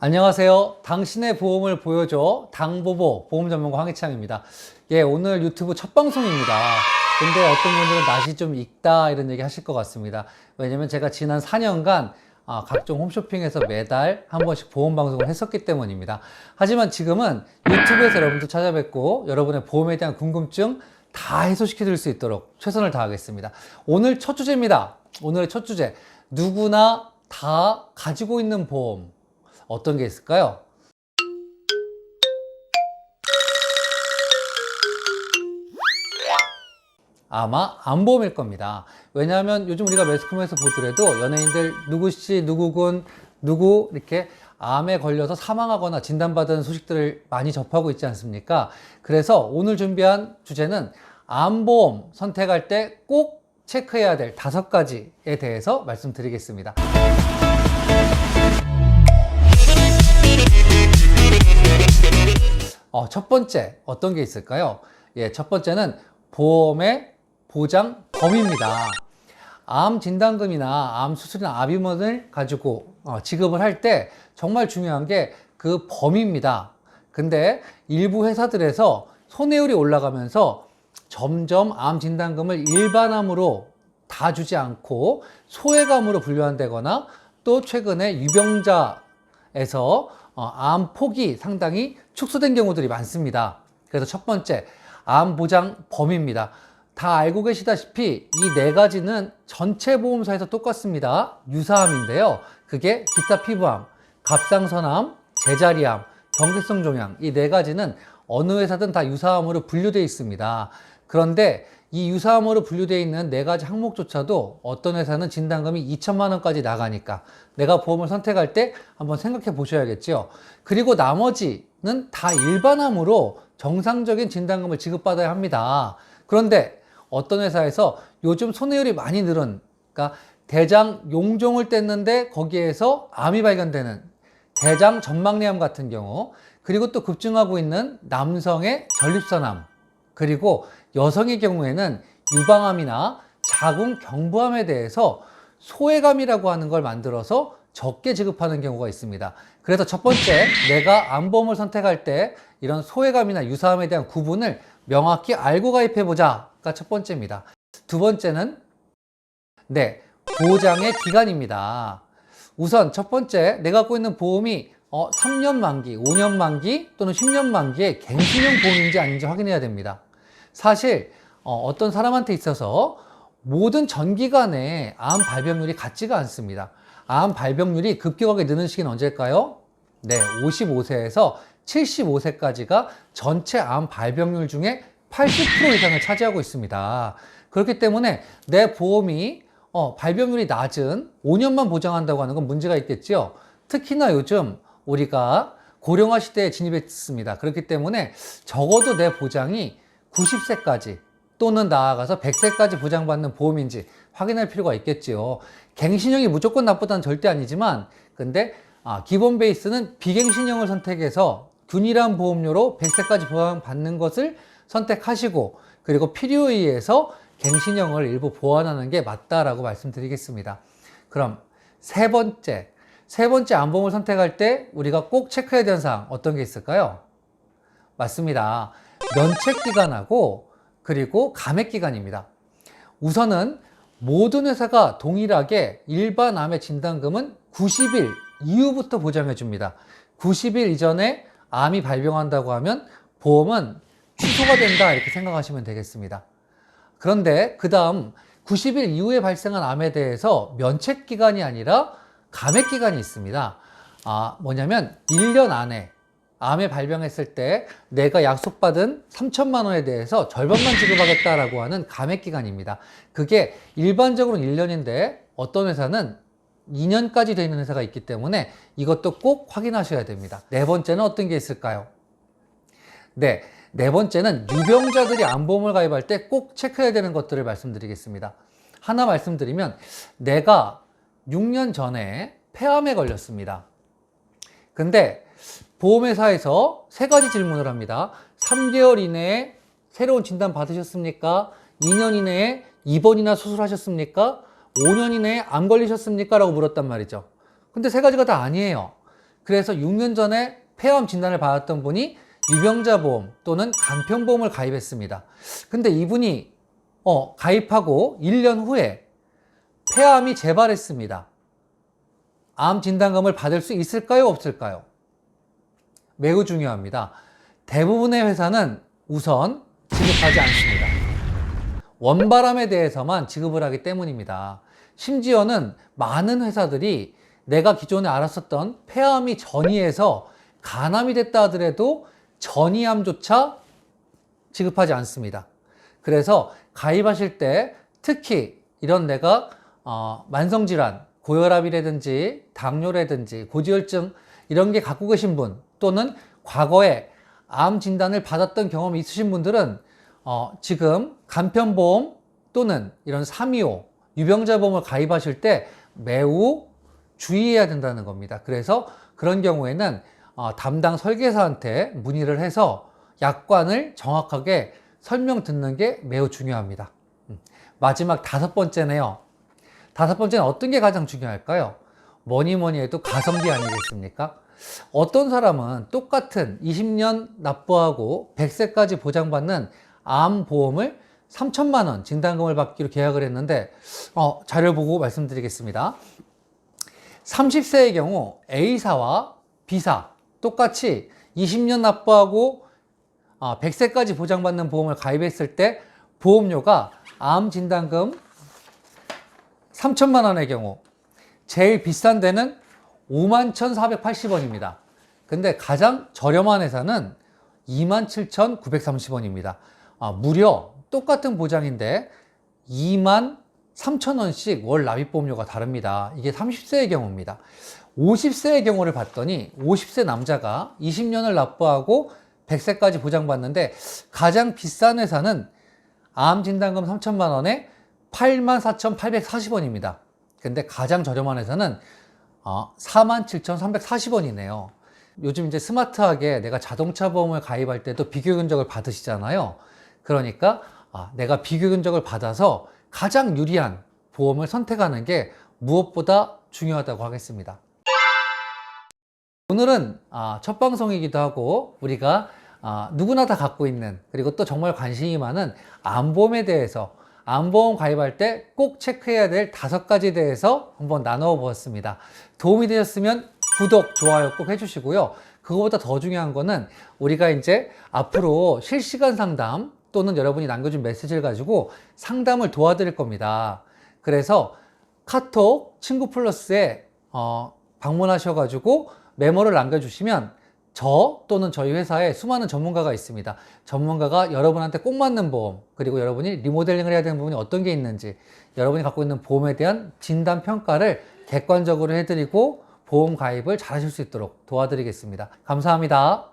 안녕하세요. 당신의 보험을 보여줘. 당보보 보험 전문가 황희창입니다. 예, 오늘 유튜브 첫 방송입니다. 근데 어떤 분들은 낯이 좀 익다 이런 얘기 하실 것 같습니다. 왜냐면 제가 지난 4년간 각종 홈쇼핑에서 매달 한 번씩 보험 방송을 했었기 때문입니다. 하지만 지금은 유튜브에서 여러분들 찾아뵙고 여러분의 보험에 대한 궁금증 다 해소시켜 드릴 수 있도록 최선을 다하겠습니다. 오늘 첫 주제입니다. 오늘의 첫 주제. 누구나 다 가지고 있는 보험. 어떤 게 있을까요? 아마 암보험일 겁니다. 왜냐하면 요즘 우리가 매스컴에서 보더라도 연예인들 누구씨, 누구군, 누구 이렇게 암에 걸려서 사망하거나 진단받은 소식들을 많이 접하고 있지 않습니까? 그래서 오늘 준비한 주제는 암보험 선택할 때 꼭 체크해야 될 5가지에 대해서 말씀드리겠습니다. 첫 번째 어떤 게 있을까요? 예, 첫 번째는 보험의 보장 범위입니다. 암 진단금이나 암 수술이나 암입원을 가지고 지급을 할 때 정말 중요한 게 그 범위입니다. 근데 일부 회사들에서 손해율이 올라가면서 점점 암 진단금을 일반암으로 다 주지 않고 소액암으로 분류한다거나 또 최근에 유병자에서 암 폭이 상당히 축소된 경우들이 많습니다. 그래서 첫 번째, 암 보장 범위입니다. 다 알고 계시다시피 이 4가지는 전체 보험사에서 똑같습니다. 유사암인데요. 그게 기타 피부암, 갑상선암, 제자리암, 경계성 종양 이 4가지는 어느 회사든 다 유사암으로 분류되어 있습니다. 그런데 이 유사암으로 분류되어 있는 4가지 항목조차도 어떤 회사는 진단금이 2천만 원까지 나가니까 내가 보험을 선택할 때 한번 생각해 보셔야겠죠. 그리고 나머지는 다 일반암으로 정상적인 진단금을 지급받아야 합니다. 그런데 어떤 회사에서 요즘 손해율이 많이 늘은, 그러니까 대장 용종을 뗐는데 거기에서 암이 발견되는 대장 전망내암 같은 경우, 그리고 또 급증하고 있는 남성의 전립선암, 그리고 여성의 경우에는 유방암이나 자궁 경부암에 대해서 소액암이라고 하는 걸 만들어서 적게 지급하는 경우가 있습니다. 그래서 첫 번째, 내가 암보험을 선택할 때 이런 소액암이나 유사암에 대한 구분을 명확히 알고 가입해보자가 첫 번째입니다. 두 번째는 보장의 기간입니다. 우선 첫 번째, 내가 갖고 있는 보험이 3년 만기, 5년 만기 또는 10년 만기의 갱신형 보험인지 아닌지 확인해야 됩니다. 사실 어떤 사람한테 있어서 모든 전기간에 암 발병률이 같지가 않습니다. 암 발병률이 급격하게 느는 시기는 언제일까요? 55세에서 75세까지가 전체 암 발병률 중에 80% 이상을 차지하고 있습니다. 그렇기 때문에 내 보험이 발병률이 낮은 5년만 보장한다고 하는 건 문제가 있겠죠. 특히나 요즘 우리가 고령화 시대에 진입했습니다. 그렇기 때문에 적어도 내 보장이 90세까지 또는 나아가서 100세까지 보장받는 보험인지 확인할 필요가 있겠지요. 갱신형이 무조건 나쁘다는 절대 아니지만 근데 기본 베이스는 비갱신형을 선택해서 균일한 보험료로 100세까지 보장받는 것을 선택하시고, 그리고 필요에 의해서 갱신형을 일부 보완하는 게 맞다라고 말씀드리겠습니다. 그럼 세 번째 암보험을 선택할 때 우리가 꼭 체크해야 되는 사항 어떤 게 있을까요? 맞습니다. 면책기간하고 그리고 감액기간입니다. 우선은 모든 회사가 동일하게 일반 암의 진단금은 90일 이후부터 보장해 줍니다. 90일 이전에 암이 발병한다고 하면 보험은 취소가 된다 이렇게 생각하시면 되겠습니다. 그런데 그 다음 90일 이후에 발생한 암에 대해서 면책기간이 아니라 감액기간이 있습니다. 뭐냐면 1년 안에 암에 발병했을 때 내가 약속받은 3천만 원에 대해서 절반만 지급하겠다라고 하는 감액기간입니다. 그게 일반적으로는 1년인데 어떤 회사는 2년까지 되어 있는 회사가 있기 때문에 이것도 꼭 확인하셔야 됩니다. 네 번째는 어떤 게 있을까요? 네 번째는 유병자들이 암보험을 가입할 때 꼭 체크해야 되는 것들을 말씀드리겠습니다. 하나 말씀드리면 내가 6년 전에 폐암에 걸렸습니다. 근데 보험회사에서 3가지 질문을 합니다. 3개월 이내에 새로운 진단 받으셨습니까? 2년 이내에 입원이나 수술하셨습니까? 5년 이내에 암 걸리셨습니까? 라고 물었단 말이죠. 근데 3가지가 다 아니에요. 그래서 6년 전에 폐암 진단을 받았던 분이 유병자 보험 또는 간편보험을 가입했습니다. 근데 이분이 가입하고 1년 후에 폐암이 재발했습니다. 암 진단금을 받을 수 있을까요? 없을까요? 매우 중요합니다. 대부분의 회사는 우선 지급하지 않습니다. 원바람에 대해서만 지급을 하기 때문입니다. 심지어는 많은 회사들이 내가 기존에 알았었던 폐암이 전이해서 간암이 됐다 하더라도 전이암조차 지급하지 않습니다. 그래서 가입하실 때 특히 이런 내가 만성질환, 고혈압이라든지 당뇨라든지 고지혈증 이런 게 갖고 계신 분 또는 과거에 암 진단을 받았던 경험이 있으신 분들은 지금 간편보험 또는 이런 325 유병자보험을 가입하실 때 매우 주의해야 된다는 겁니다. 그래서 그런 경우에는 담당 설계사한테 문의를 해서 약관을 정확하게 설명 듣는 게 매우 중요합니다. 마지막 5번째네요. 5번째는 어떤 게 가장 중요할까요? 뭐니 해도 가성비 아니겠습니까? 어떤 사람은 똑같은 20년 납부하고 100세까지 보장받는 암보험을 3천만 원 진단금을 받기로 계약을 했는데 자료를 보고 말씀드리겠습니다. 30세의 경우 A사와 B사 똑같이 20년 납부하고 100세까지 보장받는 보험을 가입했을 때 보험료가 암 진단금 3천만 원의 경우 제일 비싼 데는 51,480원입니다. 근데 가장 저렴한 회사는 27,930원입니다. 무려 똑같은 보장인데 23,000원씩 월 납입보험료가 다릅니다. 이게 30세의 경우입니다. 50세의 경우를 봤더니 50세 남자가 20년을 납부하고 100세까지 보장받는데 가장 비싼 회사는 암 진단금 3천만 원에 84,840원입니다. 근데 가장 저렴한 회사는 47,340원이네요. 요즘 이제 스마트하게 내가 자동차 보험을 가입할 때도 비교 견적을 받으시잖아요. 그러니까 내가 비교 견적을 받아서 가장 유리한 보험을 선택하는 게 무엇보다 중요하다고 하겠습니다. 오늘은 첫 방송이기도 하고 우리가 누구나 다 갖고 있는 그리고 또 정말 관심이 많은 암보험에 대해서 암보험 가입할 때 꼭 체크해야 될 5가지에 대해서 한번 나누어 보았습니다. 도움이 되셨으면 구독, 좋아요 꼭 해주시고요. 그거보다 더 중요한 거는 우리가 이제 앞으로 실시간 상담 또는 여러분이 남겨준 메시지를 가지고 상담을 도와드릴 겁니다. 그래서 카톡 친구 플러스에 방문하셔가지고 메모를 남겨주시면 저 또는 저희 회사에 수많은 전문가가 있습니다. 전문가가 여러분한테 꼭 맞는 보험, 그리고 여러분이 리모델링을 해야 되는 부분이 어떤 게 있는지, 여러분이 갖고 있는 보험에 대한 진단 평가를 객관적으로 해드리고 보험 가입을 잘 하실 수 있도록 도와드리겠습니다. 감사합니다.